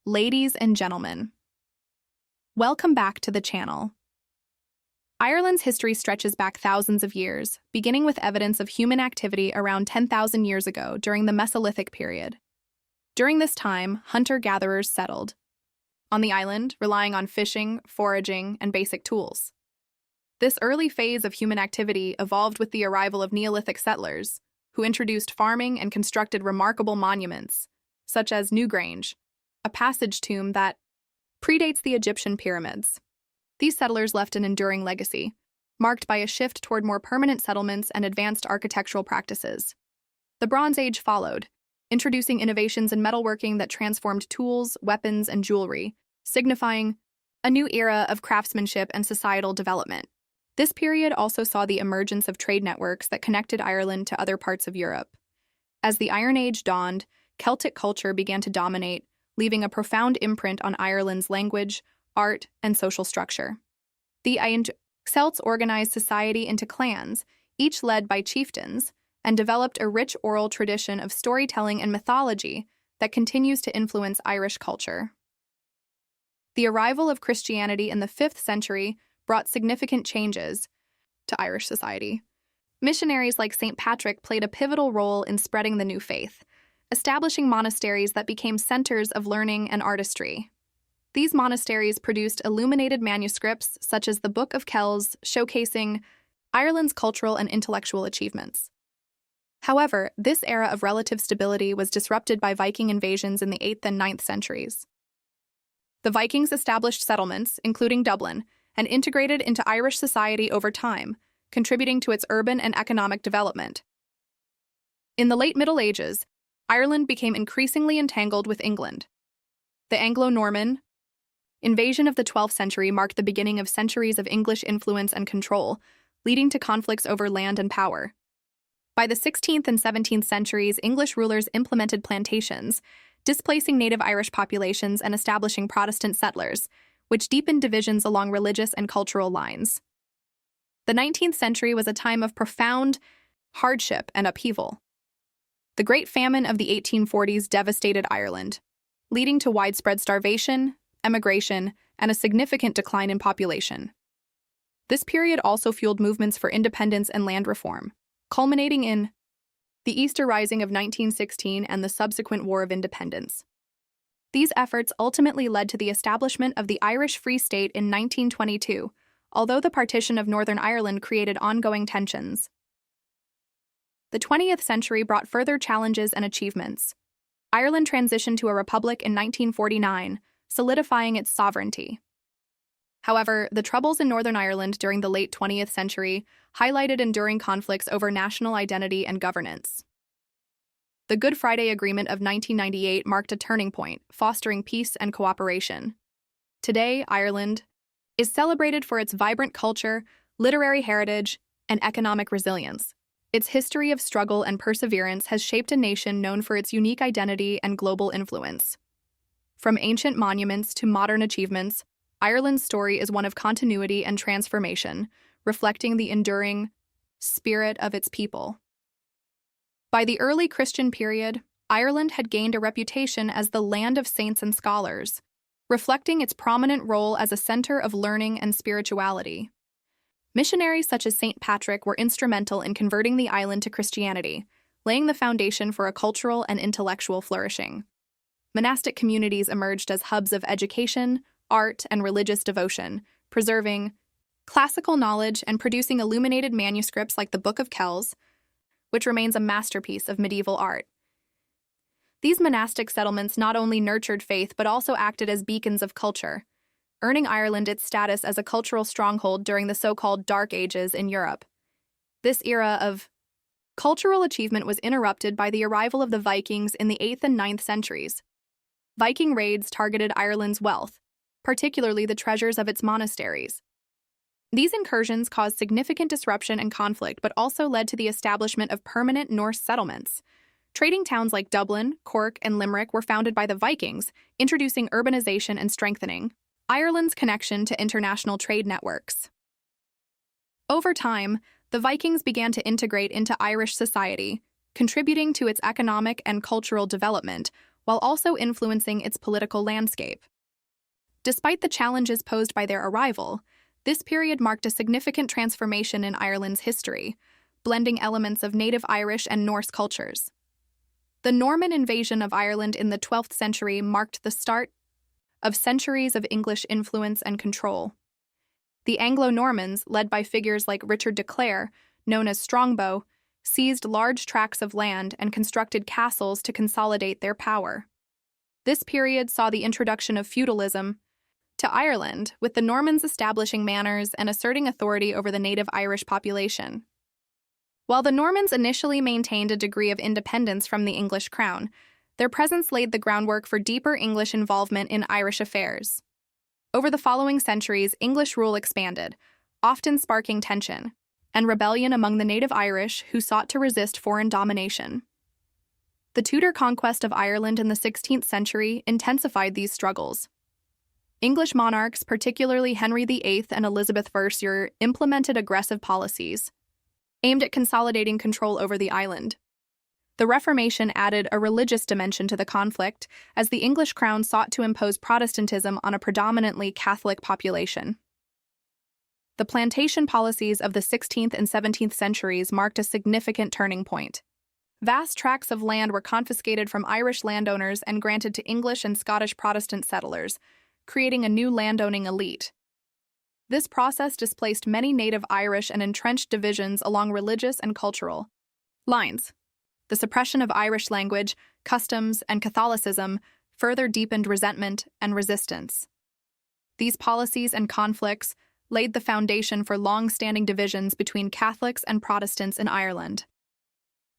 Ladies and gentlemen, welcome back to the channel. Ireland's history stretches back thousands of years, beginning with evidence of human activity around 10,000 years ago during the Mesolithic period. During this time, hunter-gatherers settled on the island, relying on fishing, foraging, and basic tools. This early phase of human activity evolved with the arrival of Neolithic settlers, who introduced farming and constructed remarkable monuments, such as Newgrange, a passage tomb that predates the Egyptian pyramids. These settlers left an enduring legacy, marked by a shift toward more permanent settlements and advanced architectural practices. The Bronze Age followed, introducing innovations in metalworking that transformed tools, weapons, and jewelry, signifying a new era of craftsmanship and societal development. This period also saw the emergence of trade networks that connected Ireland to other parts of Europe. As the Iron Age dawned, Celtic culture began to dominate, leaving a profound imprint on Ireland's language, art, and social structure. The Celts organized society into clans, each led by chieftains, and developed a rich oral tradition of storytelling and mythology that continues to influence Irish culture. The arrival of Christianity in the 5th century brought significant changes to Irish society. Missionaries like St. Patrick played a pivotal role in spreading the new faith, establishing monasteries that became centers of learning and artistry. These monasteries produced illuminated manuscripts such as the Book of Kells, showcasing Ireland's cultural and intellectual achievements. However, this era of relative stability was disrupted by Viking invasions in the 8th and 9th centuries. The Vikings established settlements, including Dublin, and integrated into Irish society over time, contributing to its urban and economic development. In the late Middle Ages, Ireland became increasingly entangled with England. The Anglo-Norman invasion of the 12th century marked the beginning of centuries of English influence and control, leading to conflicts over land and power. By the 16th and 17th centuries, English rulers implemented plantations, displacing native Irish populations and establishing Protestant settlers, which deepened divisions along religious and cultural lines. The 19th century was a time of profound hardship and upheaval. The Great Famine of the 1840s devastated Ireland, leading to widespread starvation, emigration, and a significant decline in population. This period also fueled movements for independence and land reform, culminating in the Easter Rising of 1916 and the subsequent War of Independence. These efforts ultimately led to the establishment of the Irish Free State in 1922, although the partition of Northern Ireland created ongoing tensions. The 20th century brought further challenges and achievements. Ireland transitioned to a republic in 1949, solidifying its sovereignty. However, the troubles in Northern Ireland during the late 20th century highlighted enduring conflicts over national identity and governance. The Good Friday Agreement of 1998 marked a turning point, fostering peace and cooperation. Today, Ireland is celebrated for its vibrant culture, literary heritage, and economic resilience. Its history of struggle and perseverance has shaped a nation known for its unique identity and global influence. From ancient monuments to modern achievements, Ireland's story is one of continuity and transformation, reflecting the enduring spirit of its people. By the early Christian period, Ireland had gained a reputation as the land of saints and scholars, reflecting its prominent role as a center of learning and spirituality. Missionaries such as St. Patrick were instrumental in converting the island to Christianity, laying the foundation for a cultural and intellectual flourishing. Monastic communities emerged as hubs of education, art, and religious devotion, preserving classical knowledge and producing illuminated manuscripts like the Book of Kells, which remains a masterpiece of medieval art. These monastic settlements not only nurtured faith but also acted as beacons of culture, earning Ireland its status as a cultural stronghold during the so-called Dark Ages in Europe. This era of cultural achievement was interrupted by the arrival of the Vikings in the 8th and 9th centuries. Viking raids targeted Ireland's wealth, particularly the treasures of its monasteries. These incursions caused significant disruption and conflict, but also led to the establishment of permanent Norse settlements. Trading towns like Dublin, Cork, and Limerick were founded by the Vikings, introducing urbanization and strengthening Ireland's connection to international trade networks. Over time, the Vikings began to integrate into Irish society, contributing to its economic and cultural development, while also influencing its political landscape. Despite the challenges posed by their arrival, this period marked a significant transformation in Ireland's history, blending elements of native Irish and Norse cultures. The Norman invasion of Ireland in the 12th century marked the start of centuries of English influence and control. The Anglo-Normans, led by figures like Richard de Clare, known as Strongbow, seized large tracts of land and constructed castles to consolidate their power. This period saw the introduction of feudalism to Ireland, with the Normans establishing manors and asserting authority over the native Irish population. While the Normans initially maintained a degree of independence from the English crown, their presence laid the groundwork for deeper English involvement in Irish affairs. Over the following centuries, English rule expanded, often sparking tension and rebellion among the native Irish who sought to resist foreign domination. The Tudor conquest of Ireland in the 16th century intensified these struggles. English monarchs, particularly Henry VIII and Elizabeth I, implemented aggressive policies aimed at consolidating control over the island. The Reformation added a religious dimension to the conflict, as the English crown sought to impose Protestantism on a predominantly Catholic population. The plantation policies of the 16th and 17th centuries marked a significant turning point. Vast tracts of land were confiscated from Irish landowners and granted to English and Scottish Protestant settlers, creating a new landowning elite. This process displaced many native Irish and entrenched divisions along religious and cultural lines. The suppression of Irish language, customs, and Catholicism further deepened resentment and resistance. These policies and conflicts laid the foundation for long-standing divisions between Catholics and Protestants in Ireland.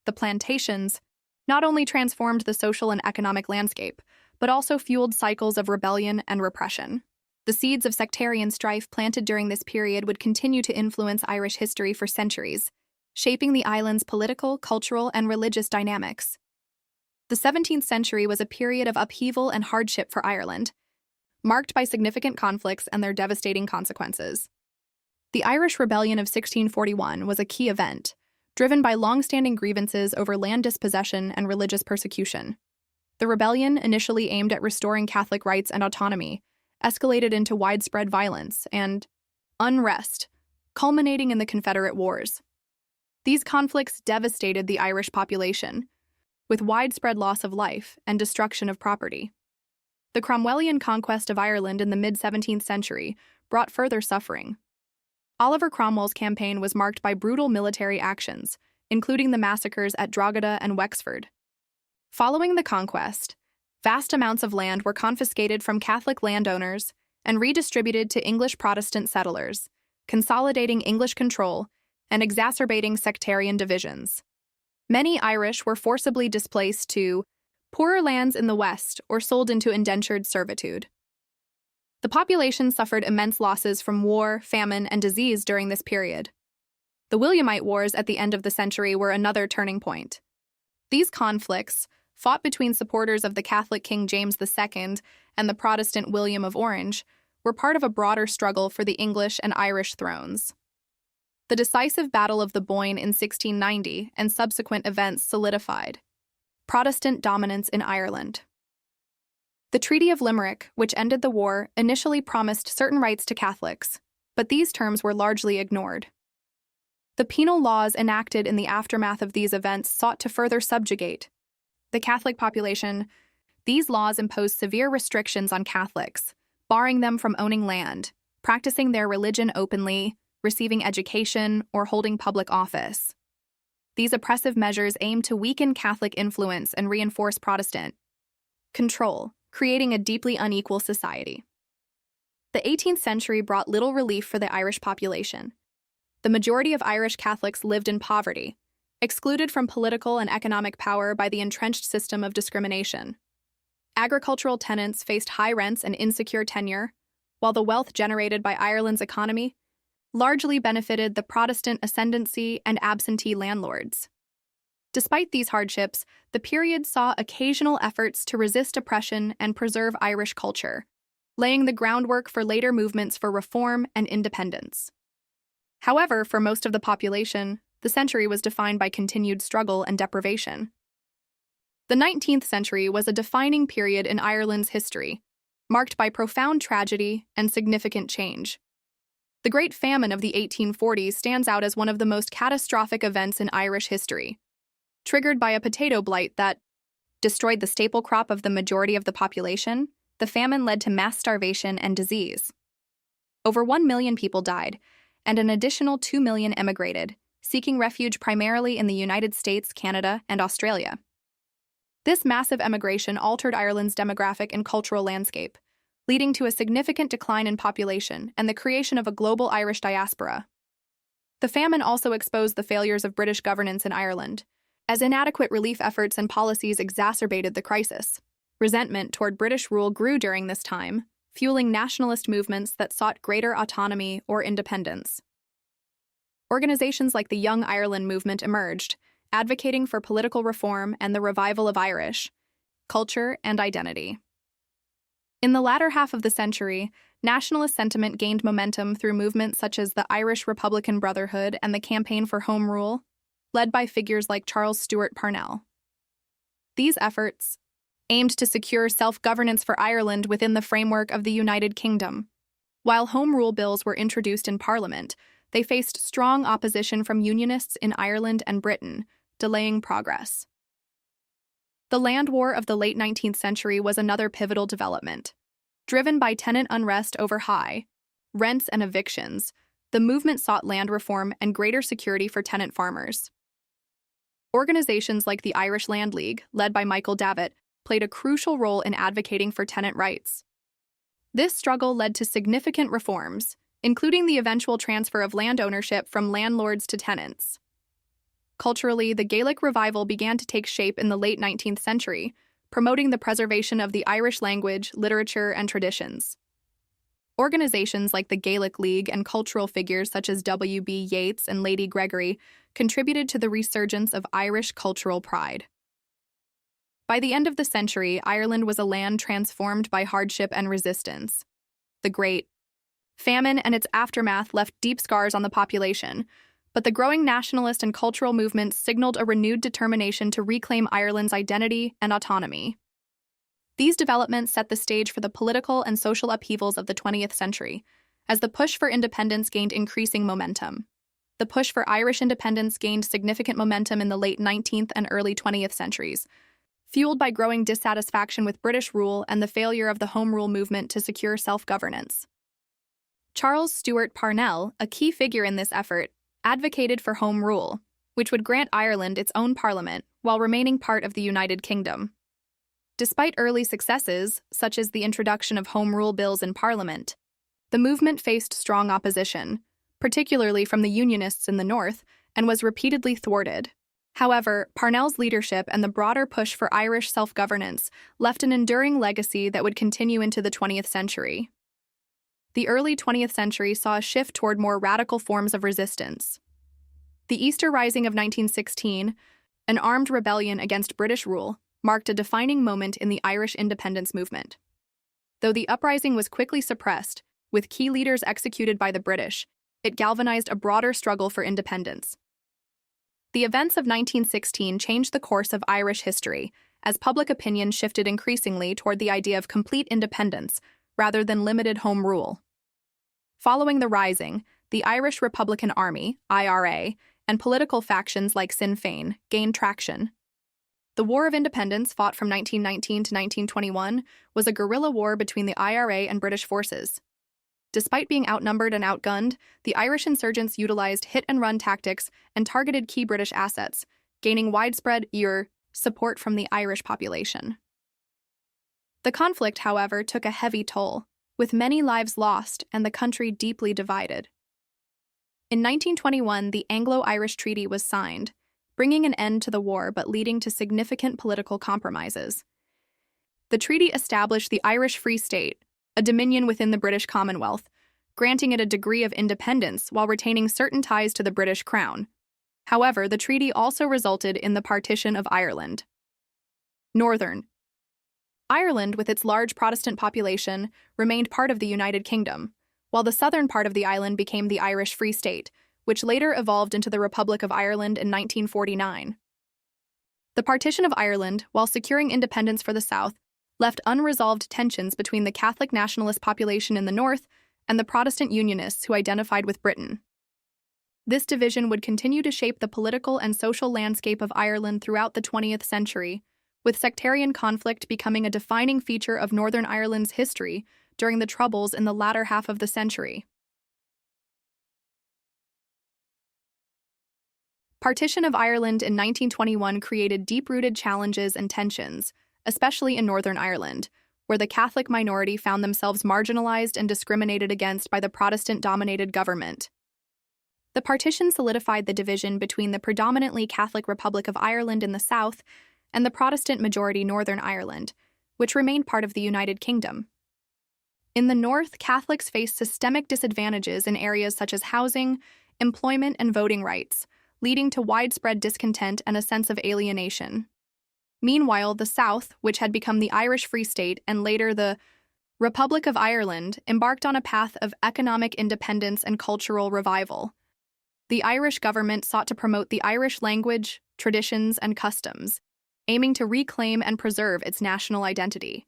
The plantations not only transformed the social and economic landscape, but also fueled cycles of rebellion and repression. The seeds of sectarian strife planted during this period would continue to influence Irish history for centuries, shaping the island's political, cultural, and religious dynamics. The 17th century was a period of upheaval and hardship for Ireland, marked by significant conflicts and their devastating consequences. The Irish Rebellion of 1641 was a key event, driven by long-standing grievances over land dispossession and religious persecution. The rebellion, initially aimed at restoring Catholic rights and autonomy, escalated into widespread violence and unrest, culminating in the Confederate Wars. These conflicts devastated the Irish population, with widespread loss of life and destruction of property. The Cromwellian conquest of Ireland in the mid-17th century brought further suffering. Oliver Cromwell's campaign was marked by brutal military actions, including the massacres at Drogheda and Wexford. Following the conquest, vast amounts of land were confiscated from Catholic landowners and redistributed to English Protestant settlers, consolidating English control and exacerbating sectarian divisions. Many Irish were forcibly displaced to poorer lands in the west or sold into indentured servitude. The population suffered immense losses from war, famine, and disease during this period. The Williamite Wars at the end of the century were another turning point. These conflicts, fought between supporters of the Catholic King James II and the Protestant William of Orange, were part of a broader struggle for the English and Irish thrones. The decisive Battle of the Boyne in 1690 and subsequent events solidified Protestant dominance in Ireland. The Treaty of Limerick, which ended the war, initially promised certain rights to Catholics, but these terms were largely ignored. The penal laws enacted in the aftermath of these events sought to further subjugate the Catholic population. These laws imposed severe restrictions on Catholics, barring them from owning land, practicing their religion openly, receiving education, or holding public office. These oppressive measures aimed to weaken Catholic influence and reinforce Protestant control, creating a deeply unequal society. The 18th century brought little relief for the Irish population. The majority of Irish Catholics lived in poverty, excluded from political and economic power by the entrenched system of discrimination. Agricultural tenants faced high rents and insecure tenure, while the wealth generated by Ireland's economy largely benefited the Protestant ascendancy and absentee landlords. Despite these hardships, the period saw occasional efforts to resist oppression and preserve Irish culture, laying the groundwork for later movements for reform and independence. However, for most of the population, the century was defined by continued struggle and deprivation. The 19th century was a defining period in Ireland's history, marked by profound tragedy and significant change. The Great Famine of the 1840s stands out as one of the most catastrophic events in Irish history. Triggered by a potato blight that destroyed the staple crop of the majority of the population, the famine led to mass starvation and disease. Over 1 million people died, and an additional 2 million emigrated, seeking refuge primarily in the United States, Canada, and Australia. This massive emigration altered Ireland's demographic and cultural landscape, leading to a significant decline in population and the creation of a global Irish diaspora. The famine also exposed the failures of British governance in Ireland, as inadequate relief efforts and policies exacerbated the crisis. Resentment toward British rule grew during this time, fueling nationalist movements that sought greater autonomy or independence. Organizations like the Young Ireland movement emerged, advocating for political reform and the revival of Irish culture and identity. In the latter half of the century, nationalist sentiment gained momentum through movements such as the Irish Republican Brotherhood and the Campaign for Home Rule, led by figures like Charles Stewart Parnell. These efforts aimed to secure self-governance for Ireland within the framework of the United Kingdom. While Home Rule bills were introduced in Parliament, they faced strong opposition from Unionists in Ireland and Britain, delaying progress. The land war of the late 19th century was another pivotal development. Driven by tenant unrest over high rents and evictions, the movement sought land reform and greater security for tenant farmers. Organizations like the Irish Land League, led by Michael Davitt, played a crucial role in advocating for tenant rights. This struggle led to significant reforms, including the eventual transfer of land ownership from landlords to tenants. Culturally, the Gaelic revival began to take shape in the late 19th century, promoting the preservation of the Irish language, literature, and traditions. Organizations like the Gaelic League and cultural figures such as W.B. Yeats and Lady Gregory contributed to the resurgence of Irish cultural pride. By the end of the century, Ireland was a land transformed by hardship and resistance. The Great Famine and its aftermath left deep scars on the population, but the growing nationalist and cultural movements signaled a renewed determination to reclaim Ireland's identity and autonomy. These developments set the stage for the political and social upheavals of the 20th century, as the push for independence gained increasing momentum. The push for Irish independence gained significant momentum in the late 19th and early 20th centuries, fueled by growing dissatisfaction with British rule and the failure of the Home Rule movement to secure self-governance. Charles Stewart Parnell, a key figure in this effort, advocated for Home Rule, which would grant Ireland its own parliament while remaining part of the United Kingdom. Despite early successes, such as the introduction of Home Rule bills in Parliament, the movement faced strong opposition, particularly from the Unionists in the North, and was repeatedly thwarted. However, Parnell's leadership and the broader push for Irish self-governance left an enduring legacy that would continue into the 20th century. The early 20th century saw a shift toward more radical forms of resistance. The Easter Rising of 1916, an armed rebellion against British rule, marked a defining moment in the Irish independence movement. Though the uprising was quickly suppressed, with key leaders executed by the British, it galvanized a broader struggle for independence. The events of 1916 changed the course of Irish history, as public opinion shifted increasingly toward the idea of complete independence rather than limited home rule. Following the Rising, the Irish Republican Army, IRA, and political factions like Sinn Féin gained traction. The War of Independence, fought from 1919 to 1921, was a guerrilla war between the IRA and British forces. Despite being outnumbered and outgunned, the Irish insurgents utilized hit-and-run tactics and targeted key British assets, gaining widespread support from the Irish population. The conflict, however, took a heavy toll, with many lives lost and the country deeply divided. In 1921, the Anglo-Irish Treaty was signed, bringing an end to the war but leading to significant political compromises. The treaty established the Irish Free State, a dominion within the British Commonwealth, granting it a degree of independence while retaining certain ties to the British Crown. However, the treaty also resulted in the partition of Ireland. Northern Ireland, with its large Protestant population, remained part of the United Kingdom, while the southern part of the island became the Irish Free State, which later evolved into the Republic of Ireland in 1949. The partition of Ireland, while securing independence for the South, left unresolved tensions between the Catholic nationalist population in the north and the Protestant Unionists who identified with Britain. This division would continue to shape the political and social landscape of Ireland throughout the 20th century, with sectarian conflict becoming a defining feature of Northern Ireland's history during the Troubles in the latter half of the century. Partition of Ireland in 1921 created deep-rooted challenges and tensions, especially in Northern Ireland, where the Catholic minority found themselves marginalized and discriminated against by the Protestant-dominated government. The partition solidified the division between the predominantly Catholic Republic of Ireland in the south and the Protestant-majority Northern Ireland, which remained part of the United Kingdom. In the north, Catholics faced systemic disadvantages in areas such as housing, employment, and voting rights, leading to widespread discontent and a sense of alienation. Meanwhile, the South, which had become the Irish Free State and later the Republic of Ireland, embarked on a path of economic independence and cultural revival. The Irish government sought to promote the Irish language, traditions, and customs, aiming to reclaim and preserve its national identity.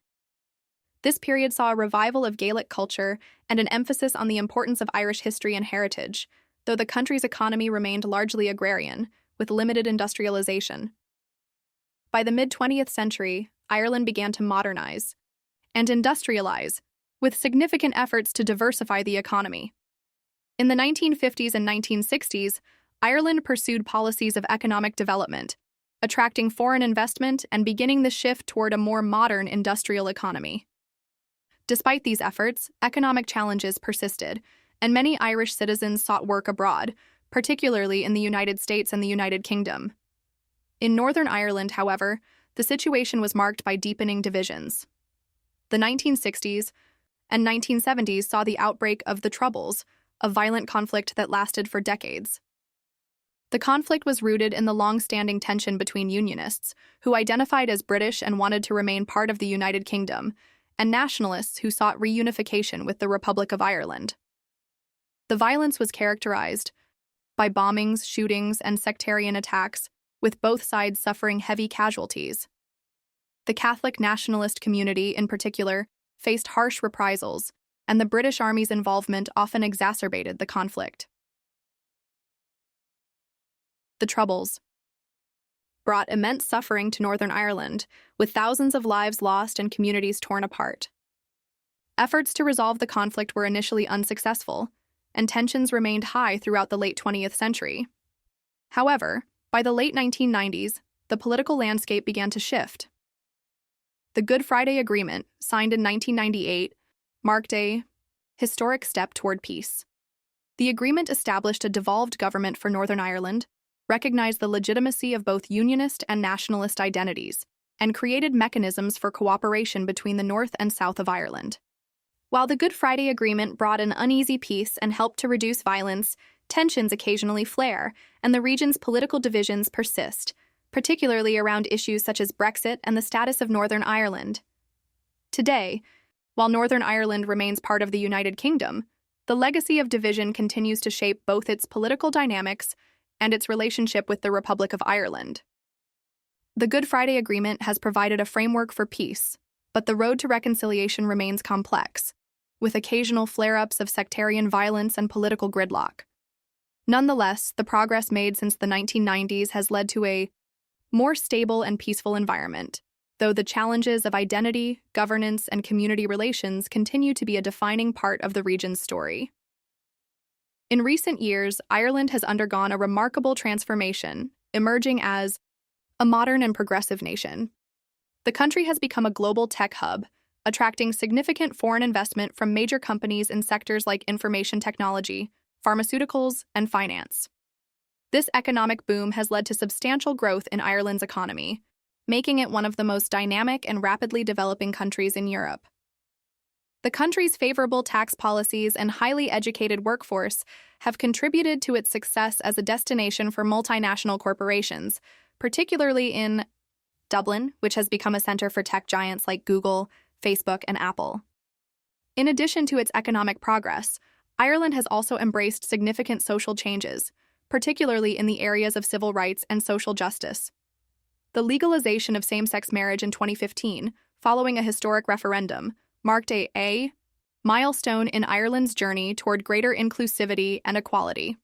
This period saw a revival of Gaelic culture and an emphasis on the importance of Irish history and heritage, though the country's economy remained largely agrarian, with limited industrialization. By the mid-20th century, Ireland began to modernize and industrialize, with significant efforts to diversify the economy. In the 1950s and 1960s, Ireland pursued policies of economic development, attracting foreign investment and beginning the shift toward a more modern industrial economy. Despite these efforts, economic challenges persisted, and many Irish citizens sought work abroad, particularly in the United States and the United Kingdom. In Northern Ireland, however, the situation was marked by deepening divisions. The 1960s and 1970s saw the outbreak of the Troubles, a violent conflict that lasted for decades. The conflict was rooted in the long-standing tension between Unionists, who identified as British and wanted to remain part of the United Kingdom, and nationalists who sought reunification with the Republic of Ireland. The violence was characterized by bombings, shootings, and sectarian attacks, with both sides suffering heavy casualties. The Catholic nationalist community, in particular, faced harsh reprisals, and the British Army's involvement often exacerbated the conflict. The Troubles brought immense suffering to Northern Ireland, with thousands of lives lost and communities torn apart. Efforts to resolve the conflict were initially unsuccessful, and tensions remained high throughout the late 20th century. However, by the late 1990s, the political landscape began to shift. The Good Friday Agreement, signed in 1998, marked a historic step toward peace. The agreement established a devolved government for Northern Ireland, recognized the legitimacy of both Unionist and nationalist identities, and created mechanisms for cooperation between the North and South of Ireland. While the Good Friday Agreement brought an uneasy peace and helped to reduce violence, tensions occasionally flare, and the region's political divisions persist, particularly around issues such as Brexit and the status of Northern Ireland. Today, while Northern Ireland remains part of the United Kingdom, the legacy of division continues to shape both its political dynamics and its relationship with the Republic of Ireland. The Good Friday Agreement has provided a framework for peace, but the road to reconciliation remains complex, with occasional flare-ups of sectarian violence and political gridlock. Nonetheless, the progress made since the 1990s has led to a more stable and peaceful environment, though the challenges of identity, governance, and community relations continue to be a defining part of the region's story. In recent years, Ireland has undergone a remarkable transformation, emerging as a modern and progressive nation. The country has become a global tech hub, attracting significant foreign investment from major companies in sectors like information technology, pharmaceuticals, and finance. This economic boom has led to substantial growth in Ireland's economy, making it one of the most dynamic and rapidly developing countries in Europe. The country's favorable tax policies and highly educated workforce have contributed to its success as a destination for multinational corporations, particularly in Dublin, which has become a center for tech giants like Google, Facebook, and Apple. In addition to its economic progress, Ireland has also embraced significant social changes, particularly in the areas of civil rights and social justice. The legalization of same-sex marriage in 2015, following a historic referendum, marked a milestone in Ireland's journey toward greater inclusivity and equality.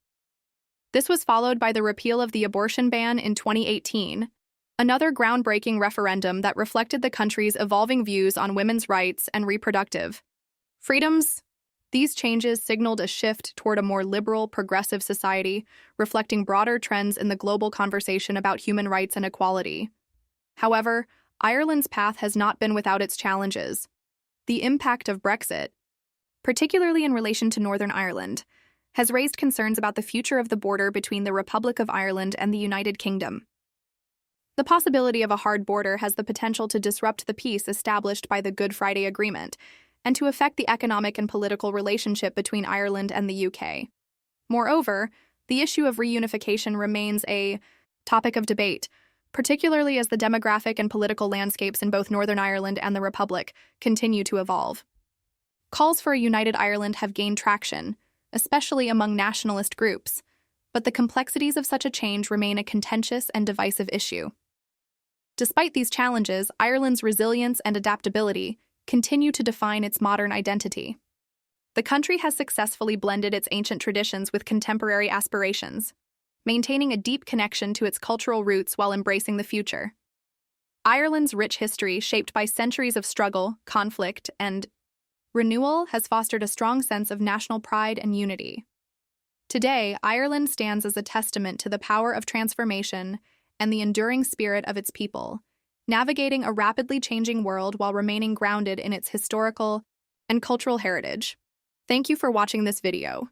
This was followed by the repeal of the abortion ban in 2018, another groundbreaking referendum that reflected the country's evolving views on women's rights and reproductive freedoms. These changes signaled a shift toward a more liberal, progressive society, reflecting broader trends in the global conversation about human rights and equality. However, Ireland's path has not been without its challenges. The impact of Brexit, particularly in relation to Northern Ireland, has raised concerns about the future of the border between the Republic of Ireland and the United Kingdom. The possibility of a hard border has the potential to disrupt the peace established by the Good Friday Agreement and to affect the economic and political relationship between Ireland and the UK. Moreover, the issue of reunification remains a topic of debate, particularly as the demographic and political landscapes in both Northern Ireland and the Republic continue to evolve. Calls for a united Ireland have gained traction, especially among nationalist groups, but the complexities of such a change remain a contentious and divisive issue. Despite these challenges, Ireland's resilience and adaptability continue to define its modern identity. The country has successfully blended its ancient traditions with contemporary aspirations, maintaining a deep connection to its cultural roots while embracing the future. Ireland's rich history, shaped by centuries of struggle, conflict, and renewal, has fostered a strong sense of national pride and unity. Today, Ireland stands as a testament to the power of transformation and the enduring spirit of its people, navigating a rapidly changing world while remaining grounded in its historical and cultural heritage. Thank you for watching this video.